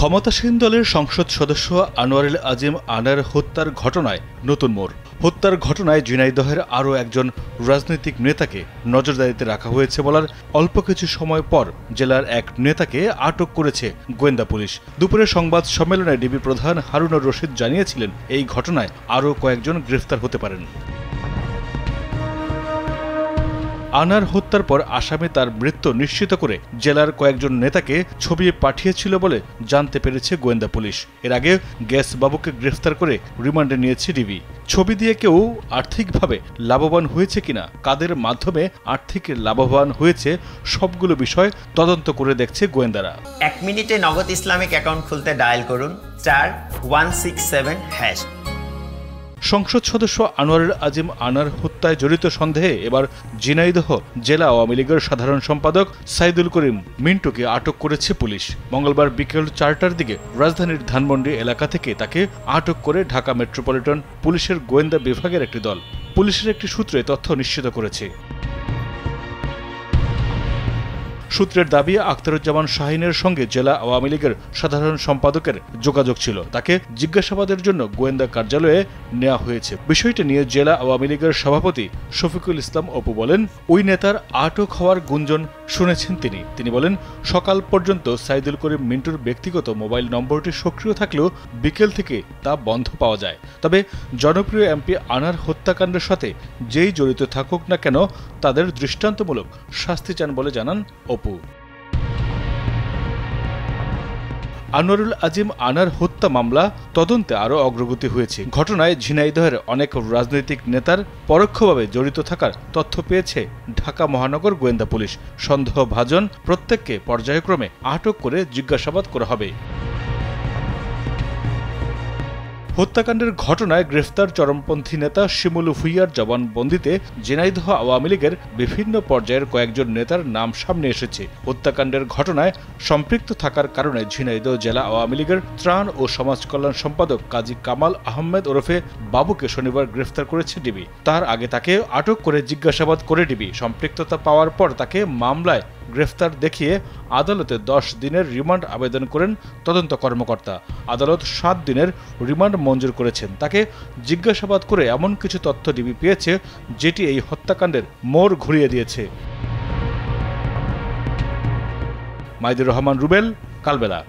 ক্ষমতাসীন দলের সংসদ সদস্য আনোয়ারুল আজিম আনার হত্যার ঘটনায় নতুন মোড়। হত্যার ঘটনায় ঝিনাইদহের আরও একজন রাজনৈতিক নেতাকে নজরদারিতে রাখা হয়েছে বলার অল্প কিছু সময় পর জেলার এক নেতাকে আটক করেছে গোয়েন্দা পুলিশ। দুপুরে সংবাদ সম্মেলনে ডিবি প্রধান হারুনুর রশিদ জানিয়েছিলেন, এই ঘটনায় আরও কয়েকজন গ্রেফতার হতে পারেন। আনার হত্যার পর আসামে তার মৃত্যু নিশ্চিত করে জেলার কয়েকজন নেতাকে ছবি পাঠিয়েছিল বলে জানতে পেরেছে গোয়েন্দা পুলিশ। এর আগে গ্যাস বাবুকে গ্রেফতার করে রিমান্ডে নিয়েছে ডিবি। ছবি দিয়ে কেউ আর্থিকভাবে লাভবান হয়েছে কিনা, কাদের মাধ্যমে আর্থিক লাভবান হয়েছে, সবগুলো বিষয় তদন্ত করে দেখছে গোয়েন্দারা। 1 মিনিটে নগদ ইসলামিক অ্যাকাউন্ট খুলতে ডায়াল করুন *167#। সংসদ সদস্য আনোয়ারুল আজিম আনার হত্যায় জড়িত সন্দেহে এবার ঝিনাইদহ জেলা আওয়ামী লীগের সাধারণ সম্পাদক সাইদুল করিম মিন্টুকে আটক করেছে পুলিশ। মঙ্গলবার বিকেল 4টার দিকে রাজধানীর ধানমন্ডি এলাকা থেকে তাকে আটক করে ঢাকা মেট্রোপলিটন পুলিশের গোয়েন্দা বিভাগের একটি দল পুলিশের একটি সূত্রে তথ্য নিশ্চিত করেছে। সূত্রের দাবি, আখতারুজ্জামান শাহিনের সঙ্গে জেলা আওয়ামী লীগের সাধারণ সম্পাদকের যোগাযোগ ছিল। তাকে জিজ্ঞাসাবাদের জন্য গোয়েন্দা কার্যালয়ে নেওয়া হয়েছে। বিষয়টি নিয়ে জেলা আওয়ামী লীগের সভাপতি শফিকুল ইসলাম অপু বলেন, ওই নেতার আটক হওয়ার গুঞ্জন শুনেছেন তিনি বলেন, সকাল পর্যন্ত সাইদুল করিম মিন্টুর ব্যক্তিগত মোবাইল নম্বরটি সক্রিয় থাকলেও বিকেল থেকে তা বন্ধ পাওয়া যায়। তবে জনপ্রিয় এমপি আনার হত্যাকাণ্ডের সাথে যেই জড়িত থাকুক না কেন, তাদের দৃষ্টান্তমূলক শাস্তি চান বলে জানান অপু। আনোয়ারুল আজিম আনার হত্যা মামলা তদন্তে আরও অগ্রগতি হয়েছে। ঘটনায় ঝিনাইদহের অনেক রাজনৈতিক নেতার পরোক্ষভাবে জড়িত থাকার তথ্য পেয়েছে ঢাকা মহানগর গোয়েন্দা পুলিশ। সন্দেহভাজন প্রত্যেককে পর্যায়ক্রমে আটক করে জিজ্ঞাসাবাদ করা হবে। হত্যাকাণ্ডের ঘটনায় গ্রেফতার চরমপন্থী নেতা শিমুল ভুইয়ার জবানবন্দিতে ঝিনাইদহ আওয়ামী লীগের বিভিন্ন পর্যায়ের কয়েকজন নেতার নাম সামনে এসেছে। হত্যাকাণ্ডের ঘটনায় সম্পৃক্ত থাকার কারণে ঝিনাইদহ জেলা আওয়ামী লীগের ত্রাণ ও সমাজ কল্যাণ সম্পাদক কাজী কামাল আহমেদ ওরফে বাবুকে শনিবার গ্রেফতার করেছে ডিবি। তার আগে তাকে আটক করে জিজ্ঞাসাবাদ করে ডিবি। সম্পৃক্ততা পাওয়ার পর তাকে মামলায় গ্রেফতার দেখিয়ে আদালতে 10 দিনের রিমান্ড আবেদন করেন তদন্ত কর্মকর্তা। আদালত 7 দিনের রিমান্ড মঞ্জুর করেছেন। তাকে জিজ্ঞাসাবাদ করে এমন কিছু তথ্য ডিবি পেয়েছে যেটি এই হত্যাকাণ্ডের মোড় ঘুরিয়ে দিয়েছে। মাইদুর রহমান রুবেল, কালবেলা।